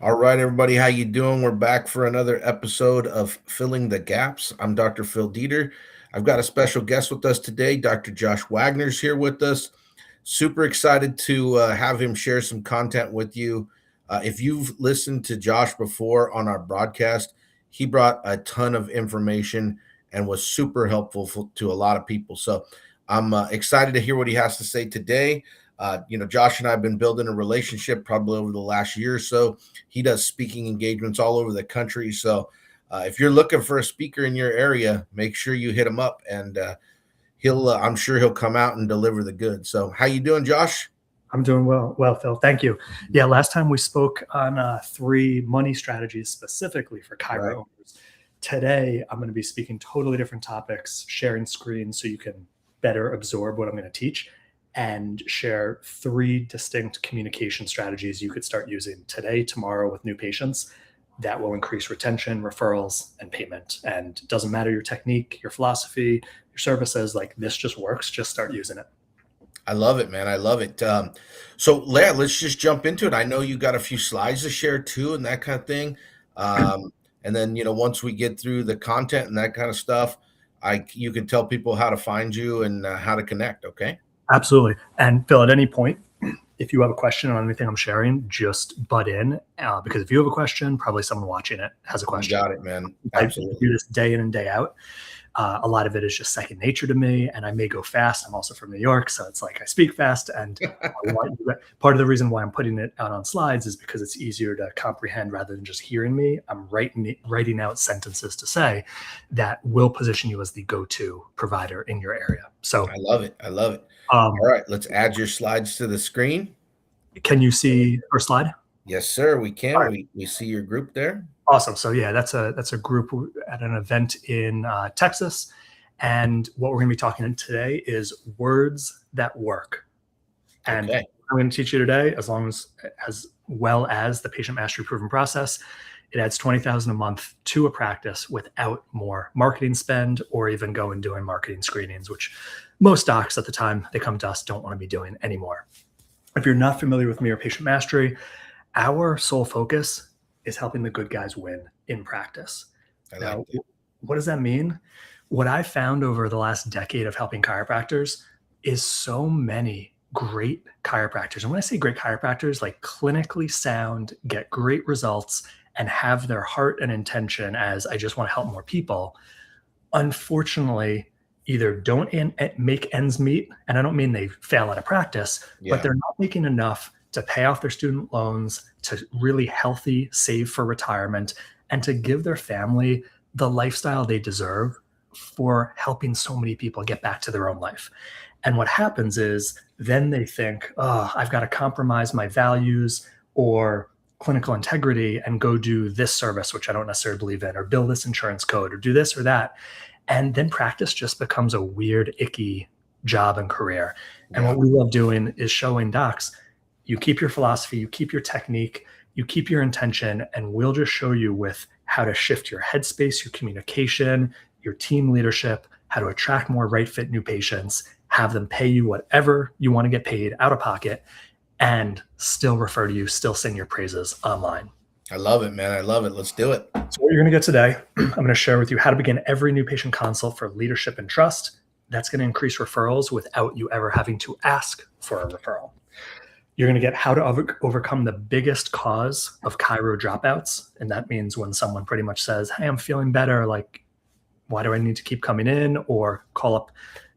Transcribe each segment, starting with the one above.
All right, everybody, how you doing? We're back for another episode of Filling the Gaps. I'm Dr. Phil Dieter. I've got a special guest with us today. Dr. Josh Wagner's here with us. Super excited to have him share some content with you. If you've listened to Josh before on our broadcast, he brought a ton of information and was super helpful to a lot of people. So I'm excited to hear what he has to say today. Josh and I have been building a relationship probably over the last year or so. He does speaking engagements all over the country. So if you're looking for a speaker in your area, make sure you hit him up, and I'm sure he'll come out and deliver the goods. So how you doing, Josh? I'm doing well, Phil. Thank you. Yeah, last time we spoke on 3 money strategies specifically for chiro owners. Today, I'm going to be speaking totally different topics, sharing screens so you can better absorb what I'm going to teach, and share 3 distinct communication strategies you could start using today, tomorrow with new patients that will increase retention, referrals, and payment. And it doesn't matter your technique, your philosophy, your services, like this just works. Just start using it. I love it, man. I love it. So let's just jump into it. I know you got a few slides to share too and that kind of thing. And then, once we get through the content and that kind of stuff, you can tell people how to find you and how to connect. Okay. Absolutely. And Phil, at any point, if you have a question on anything I'm sharing, just butt in, because if you have a question, probably someone watching it has a question. You got it, man. Absolutely. I do this day in and day out. A lot of it is just second nature to me, and I may go fast. I'm also from New York, so it's like I speak fast. And part of the reason why I'm putting it out on slides is because it's easier to comprehend rather than just hearing me. I'm writing out sentences to say that will position you as the go-to provider in your area. So I love it. All right, let's add your slides to the screen. Can you see our slide? Yes, sir, we can. Right. We see your group there. Awesome. So yeah, that's a group at an event in Texas. And what we're going to be talking about today is words that work. And I'm going to teach you today, as well as the patient mastery proven process. It adds $20,000 a month to a practice without more marketing spend or even go and doing marketing screenings, which most docs at the time they come to us don't want to be doing anymore. If you're not familiar with me or patient mastery, our sole focus is helping the good guys win in practice. Now, what does that mean? What I found over the last decade of helping chiropractors is so many great chiropractors. And when I say great chiropractors, like clinically sound, get great results, and have their heart and intention as I just want to help more people, unfortunately, either don't make ends meet. And I don't mean they fail at a practice, but they're not making enough to pay off their student loans, to really healthy save for retirement, and to give their family the lifestyle they deserve for helping so many people get back to their own life. And what happens is then they think, oh, I've got to compromise my values or clinical integrity and go do this service, which I don't necessarily believe in, or bill this insurance code, or do this or that. And then practice just becomes a weird, icky job and career. And what we love doing is showing docs, you keep your philosophy, you keep your technique, you keep your intention, and we'll just show you with how to shift your headspace, your communication, your team leadership, how to attract more right fit new patients, have them pay you whatever you want to get paid out of pocket, and still refer to you, still sing your praises online. I love it, man. I love it. Let's do it. So what you're going to get today, I'm going to share with you how to begin every new patient consult for leadership and trust. That's going to increase referrals without you ever having to ask for a referral. You're going to get how to overcome the biggest cause of chiro dropouts. And that means when someone pretty much says, hey, I'm feeling better. Like, why do I need to keep coming in? Or call up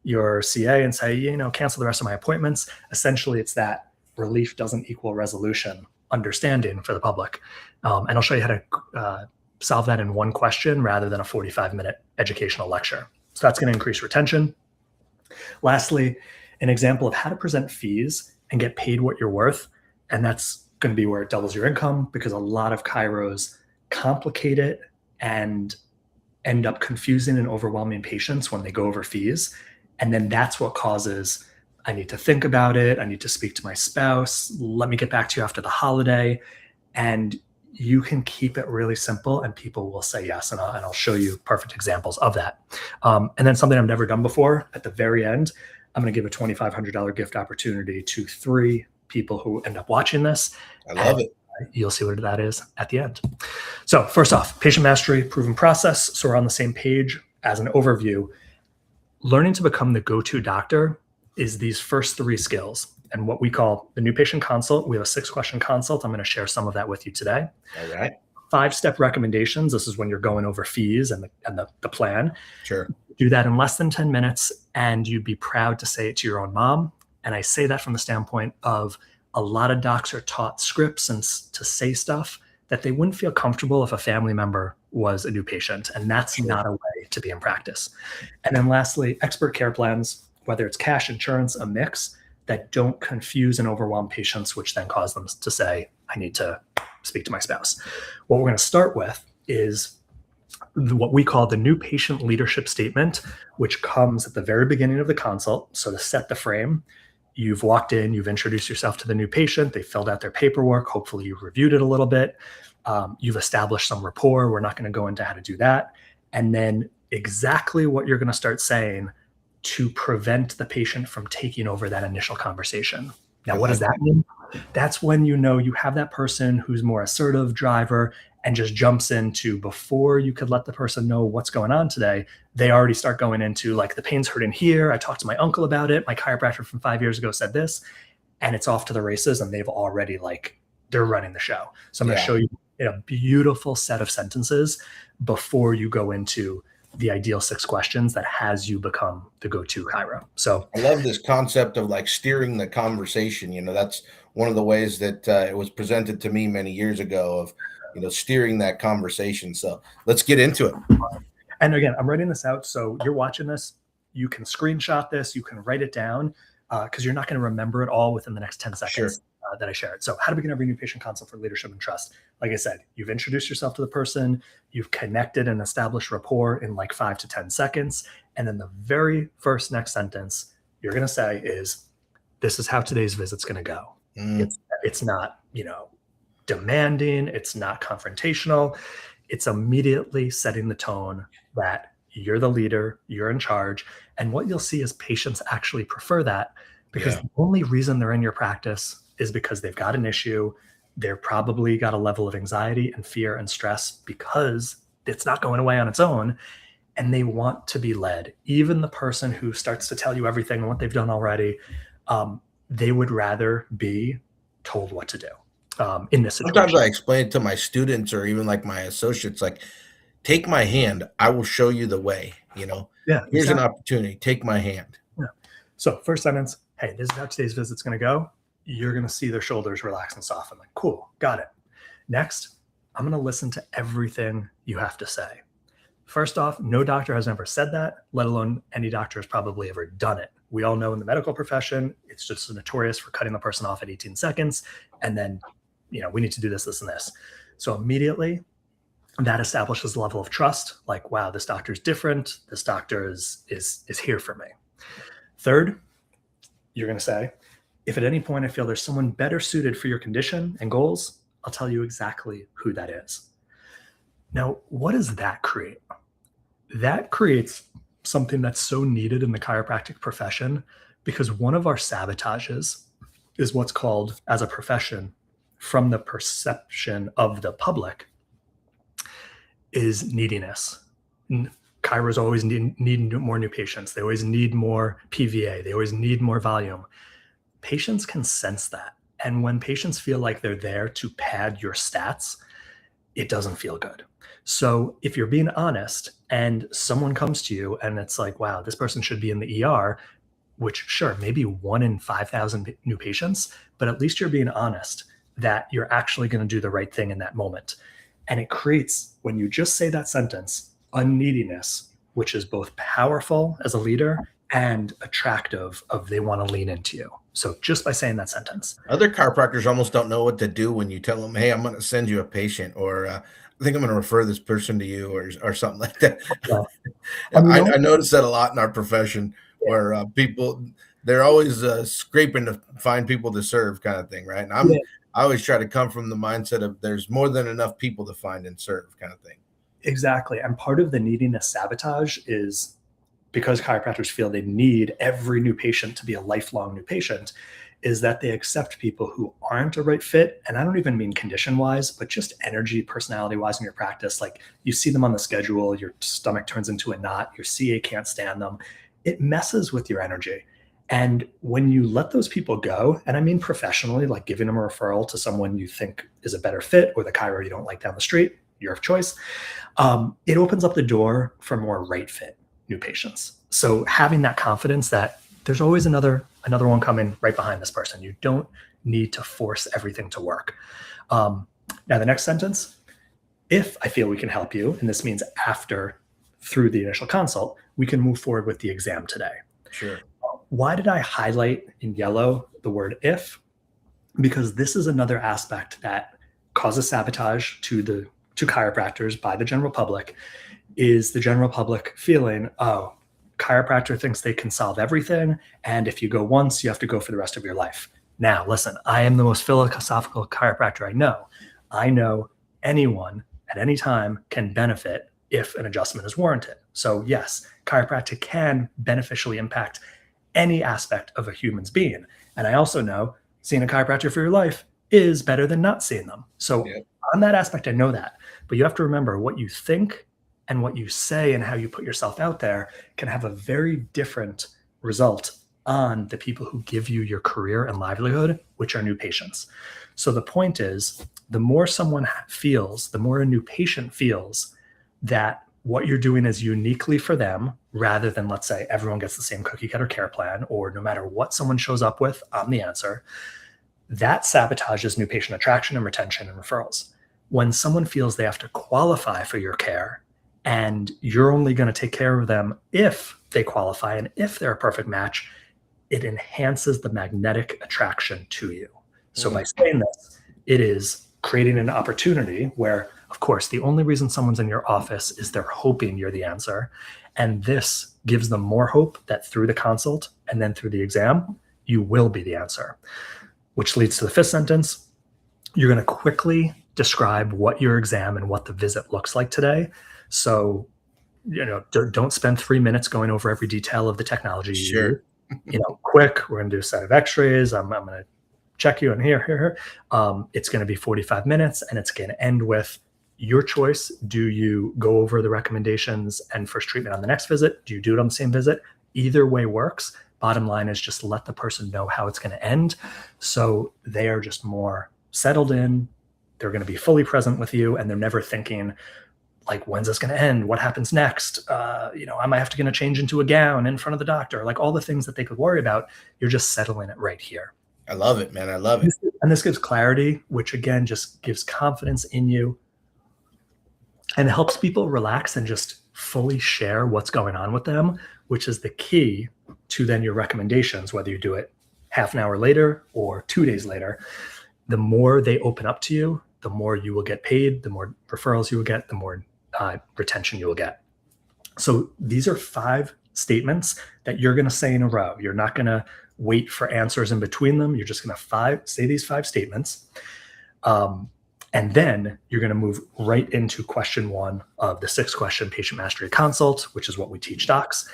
your CA and say, cancel the rest of my appointments. Essentially, it's that relief doesn't equal resolution understanding for the public. And I'll show you how to solve that in one question rather than a 45-minute educational lecture. So that's going to increase retention. Lastly, an example of how to present fees and get paid what you're worth. And that's going to be where it doubles your income, because a lot of chiros complicate it and end up confusing and overwhelming patients when they go over fees. And then that's what causes, I need to think about it. I need to speak to my spouse. Let me get back to you after the holiday. And you can keep it really simple and people will say yes. And I'll show you perfect examples of that. And then something I've never done before, at the very end, I'm going to give a $2,500 gift opportunity to 3 people who end up watching this. I love it. You'll see what that is at the end. So first off, patient mastery, proven process. So we're on the same page. As an overview, learning to become the go-to doctor is these first 3 skills. And what we call the new patient consult. We have a 6-question consult. I'm going to share some of that with you today. All right. 5-step recommendations. This is when you're going over fees and the plan. Sure. Do that in less than 10 minutes, and you'd be proud to say it to your own mom. And I say that from the standpoint of a lot of docs are taught scripts and to say stuff that they wouldn't feel comfortable if a family member was a new patient. And that's not a way to be in practice. And then lastly, expert care plans, whether it's cash, insurance, a mix, that don't confuse and overwhelm patients, which then cause them to say, I need to speak to my spouse. What we're going to start with is what we call the new patient leadership statement, which comes at the very beginning of the consult. So to set the frame, you've walked in, you've introduced yourself to the new patient, they filled out their paperwork, hopefully you've reviewed it a little bit, you've established some rapport, we're not going to go into how to do that, and then exactly what you're going to start saying to prevent the patient from taking over that initial conversation. Now, what does that mean? That's when you know you have that person who's more assertive driver and just jumps into, before you could let the person know what's going on today, they already start going into like, the pain's hurting here. I talked to my uncle about it. My chiropractor from 5 years ago said this, and it's off to the races. And they've already they're running the show. So I'm going to show you a beautiful set of sentences before you go into the ideal 6 questions that has you become the go-to chiro. So I love this concept of steering the conversation. That's one of the ways that it was presented to me many years ago of, steering that conversation. So let's get into it. And again, I'm writing this out. So you're watching this, you can screenshot this, you can write it down because you're not going to remember it all within the next 10 seconds that I share it. So how to begin every new patient consult for leadership and trust. Like I said, you've introduced yourself to the person, you've connected and established rapport in 5 to 10 seconds. And then the very first next sentence you're going to say is, this is how today's visit's going to go. It's not, demanding. It's not confrontational. It's immediately setting the tone that you're the leader, you're in charge. And what you'll see is patients actually prefer that because the only reason they're in your practice is because they've got an issue. They're probably got a level of anxiety and fear and stress because it's not going away on its own. And they want to be led. Even the person who starts to tell you everything and what they've done already, they would rather be told what to do in this situation. Sometimes I explain it to my students or even my associates, take my hand, I will show you the way, here's an opportunity, take my hand. Yeah. So first sentence, hey, this is how today's visit's going to go. You're going to see their shoulders relax and soften. Cool, got it. Next, I'm going to listen to everything you have to say. First off, no doctor has ever said that, let alone any doctor has probably ever done it. We all know in the medical profession, it's just notorious for cutting the person off at 18 seconds. And then, we need to do this, this, and this. So immediately that establishes a level of trust. Wow, this doctor is different. This doctor is here for me. Third, you're going to say, if at any point I feel there's someone better suited for your condition and goals, I'll tell you exactly who that is. Now, what does that create? That creates something that's so needed in the chiropractic profession because one of our sabotages is what's called, as a profession, from the perception of the public, is neediness. Chiros always need more new patients. They always need more PVA. They always need more volume. Patients can sense that. And when patients feel like they're there to pad your stats, it doesn't feel good. So if you're being honest and someone comes to you and it's wow, this person should be in the ER, which sure, maybe 1 in 5,000 new patients, but at least you're being honest that you're actually going to do the right thing in that moment. And it creates, when you just say that sentence, unneediness, which is both powerful as a leader and attractive of they want to lean into you. So just by saying that sentence. Other chiropractors almost don't know what to do when you tell them, hey, I'm going to send you a patient, or I think I'm going to refer this person to you, or something like that. Well, I notice that a lot in our profession where people, they're always scraping to find people to serve kind of thing, right? And I always try to come from the mindset of there's more than enough people to find and serve kind of thing. Exactly. And part of the neediness sabotage is because chiropractors feel they need every new patient to be a lifelong new patient, is that they accept people who aren't a right fit. And I don't even mean condition wise, but just energy, personality wise in your practice. Like you see them on the schedule, your stomach turns into a knot, your CA can't stand them. It messes with your energy. And when you let those people go, and I mean professionally, like giving them a referral to someone you think is a better fit or the chiro you don't like down the street, your choice, it opens up the door for more right fit new patients. So having that confidence that there's always another one coming right behind this person. You don't need to force everything to work. Now the next sentence, if I feel we can help you, and this means after, through the initial consult, we can move forward with the exam today. Sure. Why did I highlight in yellow the word if? Because this is another aspect that causes sabotage to chiropractors by the general public, is the general public feeling, oh, chiropractor thinks they can solve everything, and if you go once, you have to go for the rest of your life. Now, listen, I am the most philosophical chiropractor I know. I know anyone at any time can benefit if an adjustment is warranted. So yes, chiropractic can beneficially impact any aspect of a human's being. And I also know seeing a chiropractor for your life is better than not seeing them. So on that aspect, I know that. But you have to remember what you think and what you say and how you put yourself out there can have a very different result on the people who give you your career and livelihood, which are new patients. So the point is, the more someone feels, the more a new patient feels that what you're doing is uniquely for them, rather than, let's say, everyone gets the same cookie cutter care plan, or no matter what someone shows up with, I'm the answer. That sabotages new patient attraction and retention and referrals. When someone feels they have to qualify for your care and you're only going to take care of them if they qualify and if they're a perfect match, it enhances the magnetic attraction to you. So by saying this, it is creating an opportunity where, of course, the only reason someone's in your office is they're hoping you're the answer. And this gives them more hope that through the consult and then through the exam, you will be the answer. Which leads to the fifth sentence. You're going to quickly describe what your exam and what the visit looks like today. So, don't spend 3 minutes going over every detail of the technology. Sure. Quick, we're going to do a set of x-rays. I'm going to check you in here. It's going to be 45 minutes and it's going to end with your choice. Do you go over the recommendations and first treatment on the next visit? Do you do it on the same visit? Either way works. Bottom line is just let the person know how it's going to end. So they are just more settled in. They're going to be fully present with you, and they're never thinking, like, when's this going to end? What happens next? Am I going to change into a gown in front of the doctor? Like all the things that they could worry about, you're just settling it right here. I love it, man. I love it. And this gives clarity, which again, just gives confidence in you and helps people relax and just fully share what's going on with them, which is the key to then your recommendations, whether you do it half an hour later or 2 days later. The more they open up to you, the more you will get paid, the more referrals you will get, the more retention you will get. So these are 5 statements that you're going to say in a row. You're not going to wait for answers in between them. You're just going to say these 5 statements. And then you're going to move right into question 1 of the 6-question patient mastery consult, which is what we teach docs.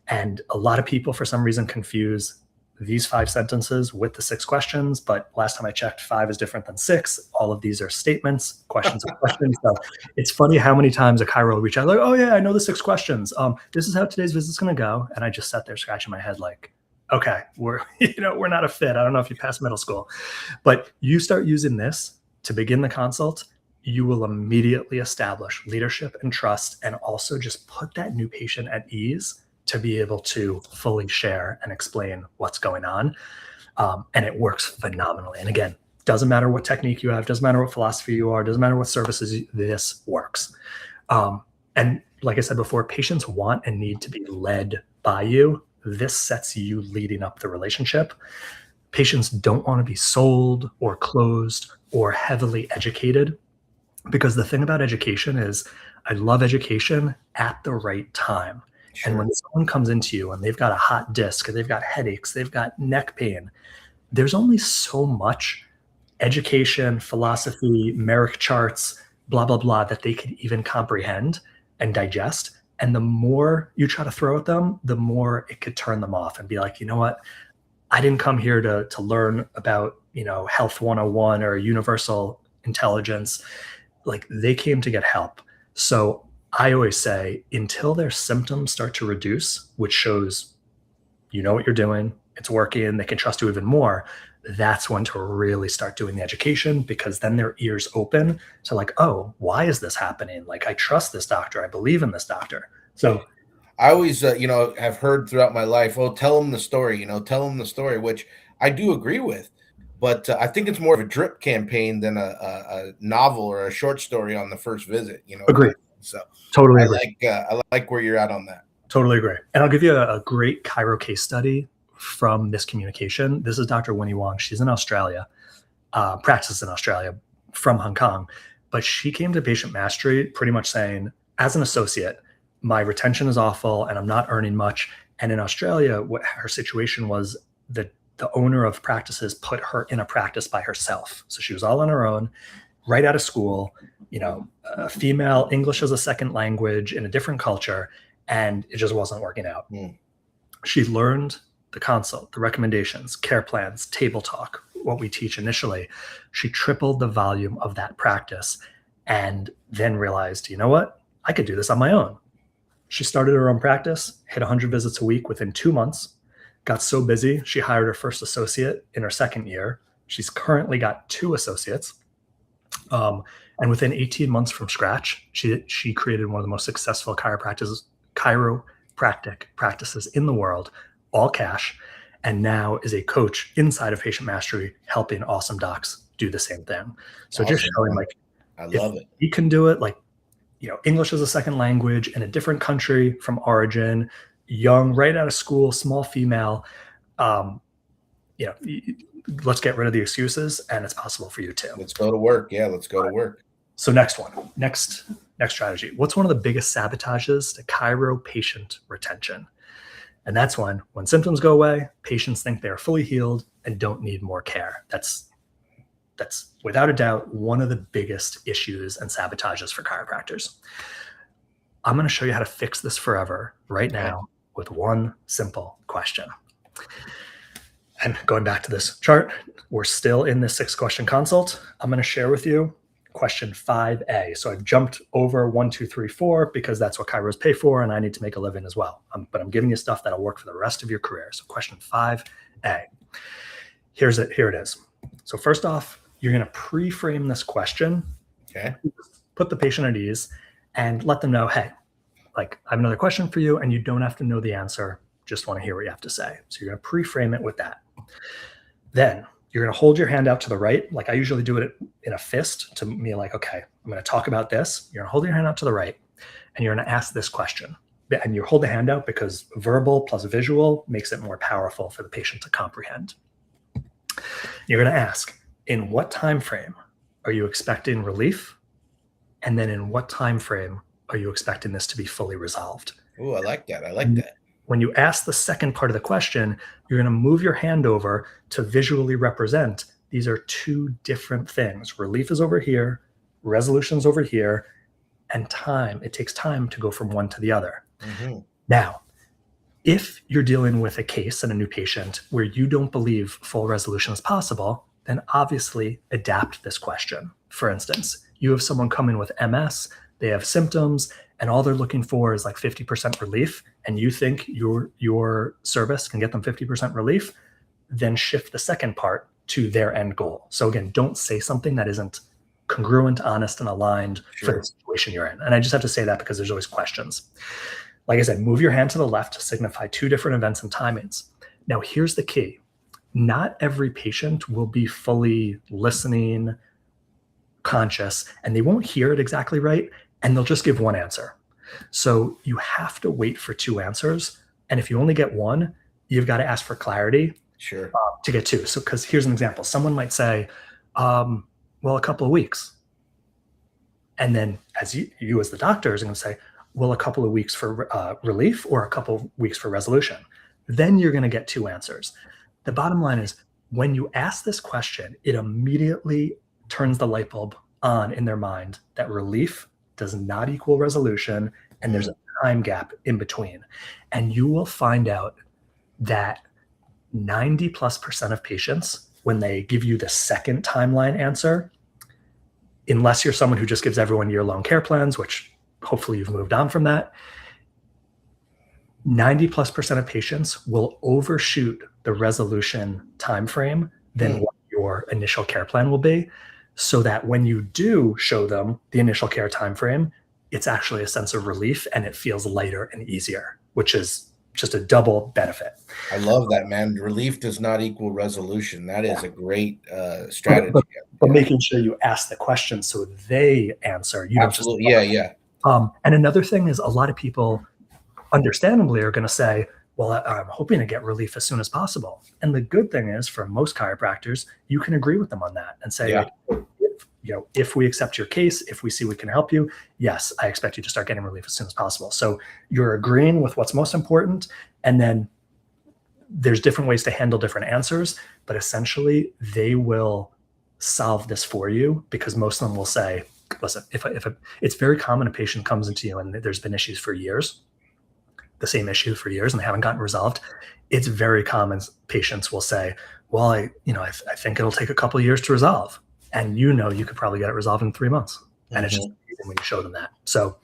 And a lot of people, for some reason, confuse these 5 sentences with the 6 questions. But last time I checked, 5 is different than 6. All of these are statements, questions are questions. So it's funny how many times a chiro will reach out like, oh yeah, I know the 6 questions. This is how today's visit's going to go. And I just sat there scratching my head like, okay, we're not a fit. I don't know if you passed middle school, but you start using this to begin the consult, you will immediately establish leadership and trust, and also just put that new patient at ease to be able to fully share and explain what's going on. And it works phenomenally. And again, doesn't matter what technique you have, doesn't matter what philosophy you are, doesn't matter what services, this works. And like I said before, patients want and need to be led by you. This sets you leading up the relationship. Patients don't want to be sold or closed or heavily educated, because the thing about education is I love education at the right time. Sure. And when someone comes into you and they've got a hot disc, or they've got headaches, they've got neck pain, there's only so much education, philosophy, Merrick charts, blah, blah, blah, that they could even comprehend and digest. And the more you try to throw at them, the more it could turn them off and be like, you know what? I didn't come here to learn about, health 101 or universal intelligence. Like, they came to get help. So I always say, until their symptoms start to reduce, which shows you know what you're doing, it's working, they can trust you even more, that's when to really start doing the education, because then their ears open to like, oh, why is this happening? Like, I trust this doctor. I believe in this doctor. So I always, have heard throughout my life, oh, tell them the story, tell them the story, which I do agree with. But I think it's more of a drip campaign than a novel or a short story on the first visit, agree. So Totally agree. I like where you're at on that. Totally agree. And I'll give you a great Cairo case study from this communication. This is Dr. Winnie Wong. She's in Australia, practices in Australia from Hong Kong. But she came to Patient Mastery pretty much saying, as an associate, my retention is awful and I'm not earning much. And in Australia, what her situation was, that the owner of practices put her in a practice by herself. So she was all on her own, right out of school, female, English as a second language in a different culture, and it just wasn't working out. She learned the consult, the recommendations, care plans, table talk, what we teach initially. She tripled the volume of that practice and then realized, you know what? I could do this on my own. She started her own practice, hit 100 visits a week within 2 months, got so busy, she hired her first associate in her second year. She's currently got 2 associates. And within 18 months from scratch, she created one of the most successful chiropractic practices in the world, all cash, and now is a coach inside of Patient Mastery, helping awesome docs do the same thing. So awesome. Just showing, like, I love it. You can do it, like, English as a second language in a different country from origin, young, right out of school, small female. Let's get rid of the excuses, and it's possible for you too. Let's go to work. Yeah, let's go to work. So next strategy. What's one of the biggest sabotages to chiro patient retention? And that's when symptoms go away, patients think they're fully healed and don't need more care. That's without a doubt one of the biggest issues and sabotages for chiropractors. I'm going to show you how to fix this forever right now with one simple question. And going back to this chart, we're still in this 6-question consult. I'm going to share with you question 5A. So I've jumped over 1, 2, 3, 4 because that's what chiros pay for, and I need to make a living as well. But I'm giving you stuff that'll work for the rest of your career. So question 5A. Here it is. So first off, you're going to pre-frame this question. Okay. Put the patient at ease and let them know, hey, like, I have another question for you, and you don't have to know the answer. Just want to hear what you have to say. So you're going to pre-frame it with that. Then you're going to hold your hand out to the right. Like I usually do it in a fist to me, like, okay, I'm going to talk about this. You're going to hold your hand out to the right, and you're going to ask this question. And you hold the hand out because verbal plus visual makes it more powerful for the patient to comprehend. You're going to ask, in what time frame are you expecting relief? And then in what time frame are you expecting this to be fully resolved? Oh, I like that. I like that. When you ask the second part of the question, you're going to move your hand over to visually represent these are 2 different things. Relief is over here, resolution's over here, and time. It takes time to go from one to the other. Mm-hmm. Now, if you're dealing with a case and a new patient where you don't believe full resolution is possible, then obviously adapt this question. For instance, you have someone come in with MS, they have symptoms, and all they're looking for is like 50% relief, and you think your service can get them 50% relief, then shift the second part to their end goal. So again, don't say something that isn't congruent, honest, and aligned for the situation you're in. And I just have to say that because there's always questions. Like I said, move your hand to the left to signify 2 different events and timings. Now, here's the key. Not every patient will be fully listening, conscious, and they won't hear it exactly right, and they'll just give one answer. So you have to wait for 2 answers. And if you only get one, you've got to ask for clarity to get 2. So, because here's an example. Someone might say, well, a couple of weeks. And then as you as the doctor is going to say, well, a couple of weeks for relief or a couple of weeks for resolution. Then you're going to get 2 answers. The bottom line is when you ask this question, it immediately turns the light bulb on in their mind that relief does not equal resolution, and there's a time gap in between. And you will find out that 90+% of patients, when they give you the second timeline answer, unless you're someone who just gives everyone year-long care plans, which hopefully you've moved on from that, 90+% of patients will overshoot the resolution timeframe than what your initial care plan will be, so that when you do show them the initial care timeframe, it's actually a sense of relief and it feels lighter and easier, which is just a double benefit. I love that, man. Relief does not equal resolution. That is a great strategy. But making sure you ask the question so they answer. You Absolutely. don't just Yeah. And another thing is, a lot of people understandably are going to say, well, I'm hoping to get relief as soon as possible. And the good thing is, for most chiropractors, you can agree with them on that and say, like, if we accept your case, if we see we can help you, yes, I expect you to start getting relief as soon as possible. So you're agreeing with what's most important. And then there's different ways to handle different answers, but essentially they will solve this for you, because most of them will say, listen, it's very common a patient comes into you and there's been issues for years, the same issue for years, and they haven't gotten resolved. It's very common patients will say, well, I think it'll take a couple of years to resolve. And you could probably get it resolved in 3 months. And it's just amazing when you show them that. So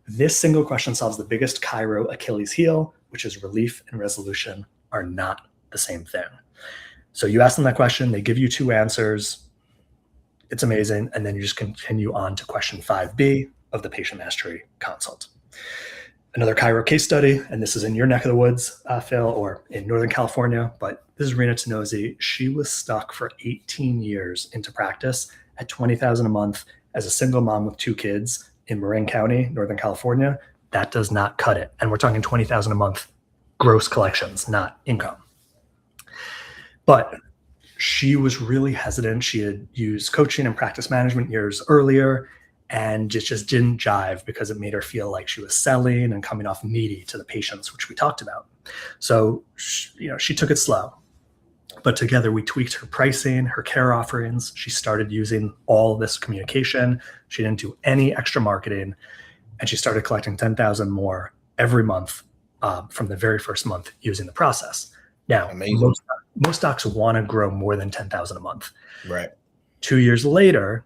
this single question solves the biggest chiro Achilles heel, which is relief and resolution are not the same thing. So you ask them that question, they give you 2 answers. It's amazing. And then you just continue on to question 5B of the patient mastery consult. Another chiro case study, and this is in your neck of the woods, Phil, or in Northern California, but this is Rena Tenosi. She was stuck for 18 years into practice at $20,000 a month as a single mom with 2 kids in Marin County, Northern California. That does not cut it. And we're talking $20,000 a month gross collections, not income. But she was really hesitant. She had used coaching and practice management years earlier, and it just didn't jive because it made her feel like she was selling and coming off needy to the patients, which we talked about. So, she took it slow. But together we tweaked her pricing, her care offerings. She started using all this communication. She didn't do any extra marketing, and she started collecting $10,000 more every month from the very first month using the process. Now, most docs want to grow more than $10,000 a month. Right. 2 years later,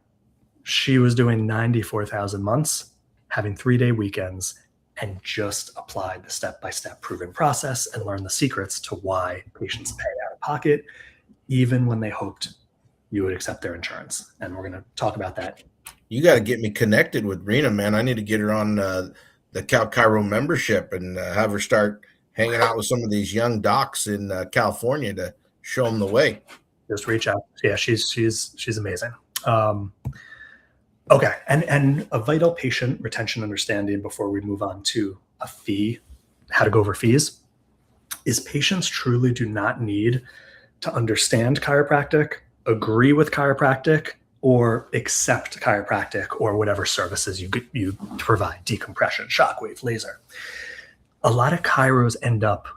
she was doing 94,000 months, having 3-day weekends, and just applied the step-by-step proven process and learned the secrets to why patients pay out of pocket, even when they hoped you would accept their insurance. And we're going to talk about that. You got to get me connected with Rena, man. I need to get her on the Cal Chiro membership and have her start hanging out with some of these young docs in California to show them the way. Just reach out. Yeah, she's amazing. Okay, and a vital patient retention understanding before we move on to a fee, how to go over fees, is patients truly do not need to understand chiropractic, agree with chiropractic, or accept chiropractic or whatever services you provide, decompression, shockwave, laser. A lot of chiros end up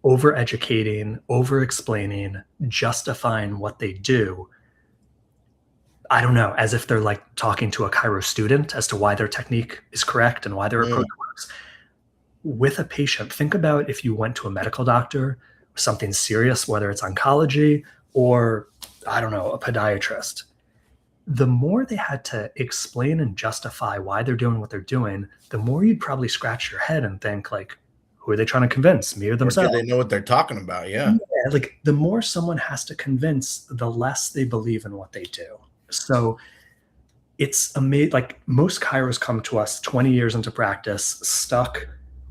over-educating, over-explaining, justifying what they do, I don't know, as if they're like talking to a chiro student as to why their technique is correct and why their approach works. With a patient, think about if you went to a medical doctor with something serious, whether it's oncology or, I don't know, a podiatrist. The more they had to explain and justify why they're doing what they're doing, the more you'd probably scratch your head and think, like, who are they trying to convince, me or themselves? Or do they know what they're talking about? Yeah. Like, the more someone has to convince, the less they believe in what they do. So it's amazing. Like, most chiros come to us 20 years into practice, stuck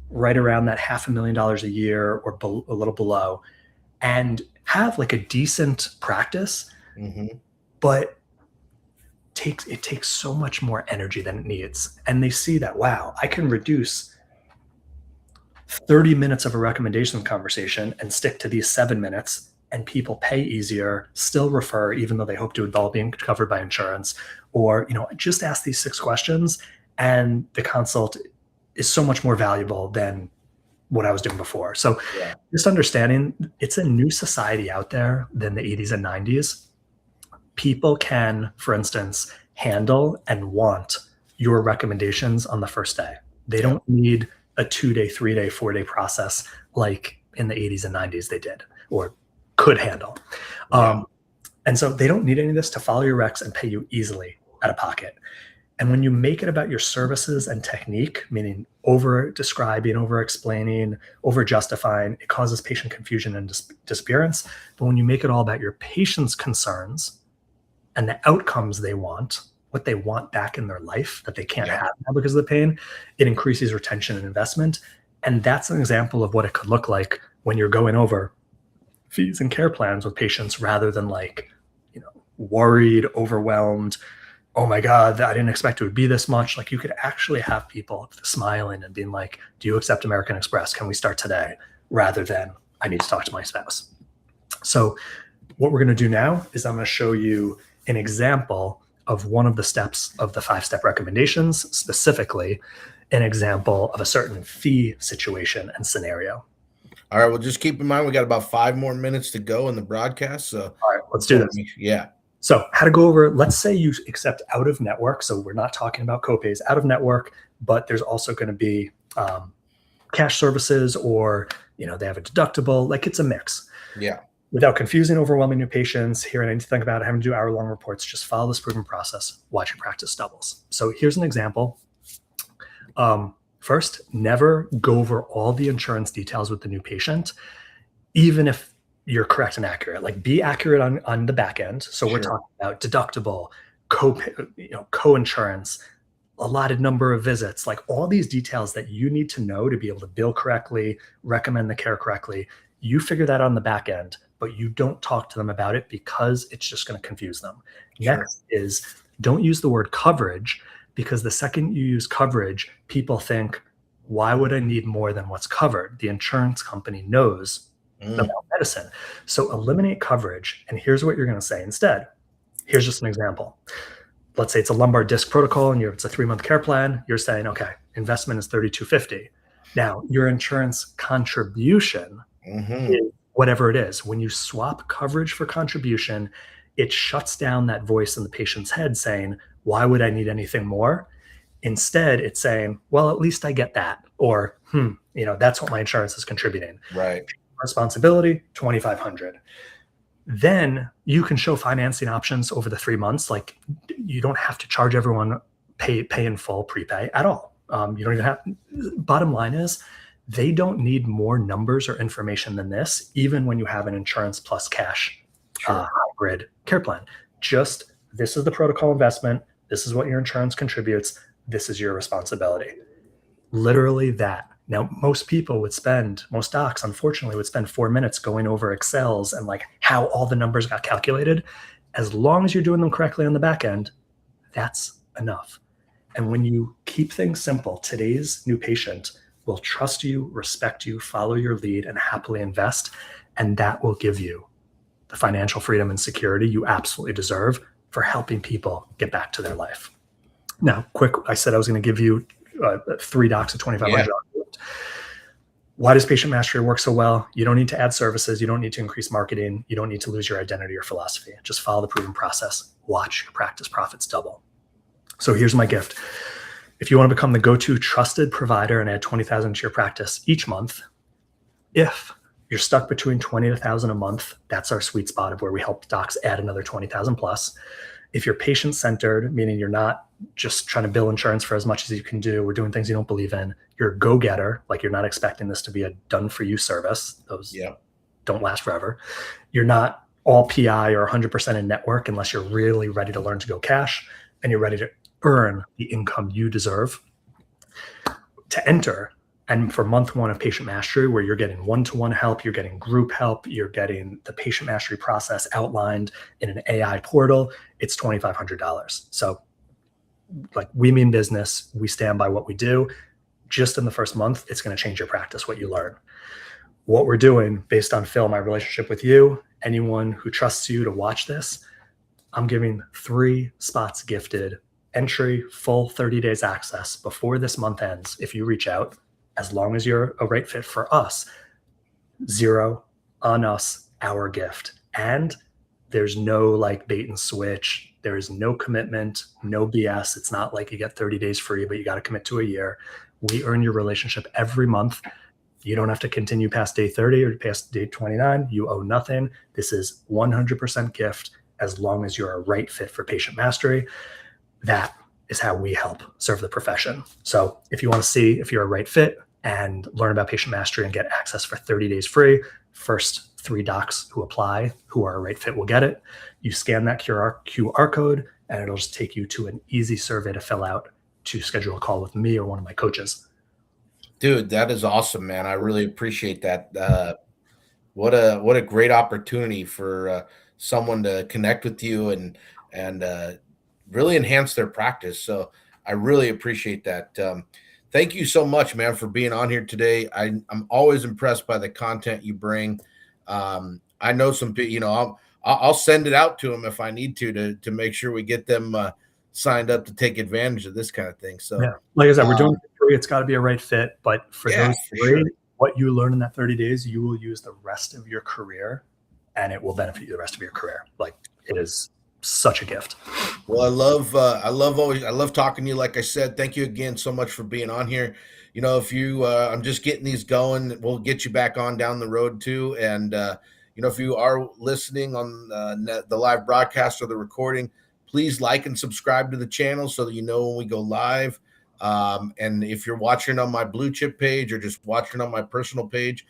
right around that $500,000 a year or a little below, and have like a decent practice, but it takes so much more energy than it needs. And they see that, wow, I can reduce 30 minutes of a recommendation conversation and stick to these 7 minutes, and people pay easier, still refer, even though they hope to, all being covered by insurance, or, just ask these 6 questions and the consult is so much more valuable than what I was doing before. So just understanding it's a new society out there than the 80s and 90s. People can, for instance, handle and want your recommendations on the first day. They don't need a 2-day, 3-day, 4-day process like in the 80s and 90s they did, or could handle. Yeah. And so they don't need any of this to follow your recs and pay you easily out of pocket. And when you make it about your services and technique, meaning over describing, over explaining, over justifying, it causes patient confusion and disappearance. But when you make it all about your patient's concerns and the outcomes they want, what they want back in their life that they can't have now because of the pain, it increases retention and investment. And that's an example of what it could look like when you're going over fees and care plans with patients rather than like, worried, overwhelmed. Oh my God, I didn't expect it would be this much. Like you could actually have people smiling and being like, do you accept American Express? Can we start today? Rather than I need to talk to my spouse. So what we're going to do now is I'm going to show you an example of one of the steps of the 5-step recommendations, specifically an example of a certain fee situation and scenario. All right. Well, just keep in mind, we got about 5 more minutes to go in the broadcast. So all right, let's do this. Yeah. So how to go over, let's say you accept out of network. So we're not talking about copays out of network, but there's also going to be cash services or, they have a deductible, like it's a mix. Yeah. Without confusing, overwhelming new patients, hearing anything to think about, having to do hour-long reports, just follow this proven process, watch your practice doubles. So here's an example. First, never go over all the insurance details with the new patient, even if you're correct and accurate. Like be accurate on the back end. So we're talking about deductible, co-insurance, allotted number of visits, like all these details that you need to know to be able to bill correctly, recommend the care correctly. You figure that on the back end, but you don't talk to them about it because it's just going to confuse them. Next is don't use the word coverage, because the second you use coverage, people think, why would I need more than what's covered? The insurance company knows about medicine. So eliminate coverage. And here's what you're going to say instead. Here's just an example. Let's say it's a lumbar disc protocol and it's a 3-month care plan. You're saying, okay, investment is $3,250. Now your insurance contribution is whatever it is. When you swap coverage for contribution, it shuts down that voice in the patient's head saying, why would I need anything more? Instead, it's saying, well, at least I get that. Or, that's what my insurance is contributing. Right. Responsibility, $2,500. Then you can show financing options over the 3 months. Like you don't have to charge everyone pay in full prepay at all. You don't even have, bottom line is they don't need more numbers or information than this, even when you have an insurance plus cash hybrid care plan. Just this is the protocol investment. This is what your insurance contributes. This is your responsibility. Literally that. Now, most docs, unfortunately, would spend 4 minutes going over Excels and like how all the numbers got calculated. As long as you're doing them correctly on the back end, that's enough. And when you keep things simple, today's new patient will trust you, respect you, follow your lead, and happily invest. And that will give you the financial freedom and security you absolutely deserve for helping people get back to their life. Now, quick, I said I was going to give you 3 docs at $2,500. Why does patient mastery work so well? You don't need to add services. You don't need to increase marketing. You don't need to lose your identity or philosophy. Just follow the proven process. Watch your practice profits double. So here's my gift. If you want to become the go-to trusted provider and add 20,000 to your practice each month, if you're stuck between 20 to 1,000 a month, that's our sweet spot of where we help docs add another 20,000 plus. If you're patient-centered, meaning you're not just trying to bill insurance for as much as you can do, or doing things you don't believe in, you're a go-getter, like you're not expecting this to be a done-for-you service. Those don't last forever. You're not all PI or 100% in network unless you're really ready to learn to go cash and you're ready to earn the income you deserve. To enter, and for month 1 of patient mastery, where you're getting one-to-one help, you're getting group help, you're getting the patient mastery process outlined in an AI portal, it's $2,500. So like we mean business, we stand by what we do. Just in the first month, it's going to change your practice, what you learn. What we're doing based on Phil, my relationship with you, anyone who trusts you to watch this, I'm giving 3 spots gifted, entry, full 30 days access before this month ends. If you reach out, as long as you're a right fit for us, 0 on us, our gift. And there's no like bait and switch. There is no commitment, no BS. It's not like you get 30 days free, but you got to commit to a year. We earn your relationship every month. You don't have to continue past day 30 or past day 29. You owe nothing. This is 100% gift as long as you're a right fit for patient mastery. That is how we help serve the profession. So if you want to see if you're a right fit and learn about patient mastery and get access for 30 days free, first 3 docs who apply who are a right fit will get it. You scan that QR code and it'll just take you to an easy survey to fill out to schedule a call with me or one of my coaches. Dude, that is awesome, man. I really appreciate that. What a great opportunity for someone to connect with you and really enhance their practice. So I really appreciate that. Thank you so much, man, for being on here today. I'm always impressed by the content you bring. I know some people, I'll send it out to them if I need to make sure we get them signed up to take advantage of this kind of thing. So, yeah, like I said, we're doing it for free. It's got to be a right fit. But for those three, what you learn in that 30 days, you will use the rest of your career, and it will benefit you the rest of your career. Like, it is such a gift. Well, I love talking to you. Like I said, thank you again so much for being on here. If you, I'm just getting these going, we'll get you back on down the road too. And, if you are listening on the live broadcast or the recording, please like and subscribe to the channel so that you know when we go live. And if you're watching on my Blue Chip page or just watching on my personal page,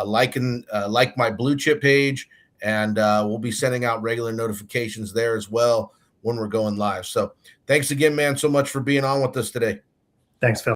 like my Blue Chip page, and we'll be sending out regular notifications there as well when we're going live. So thanks again, man, so much for being on with us today. Thanks, Phil.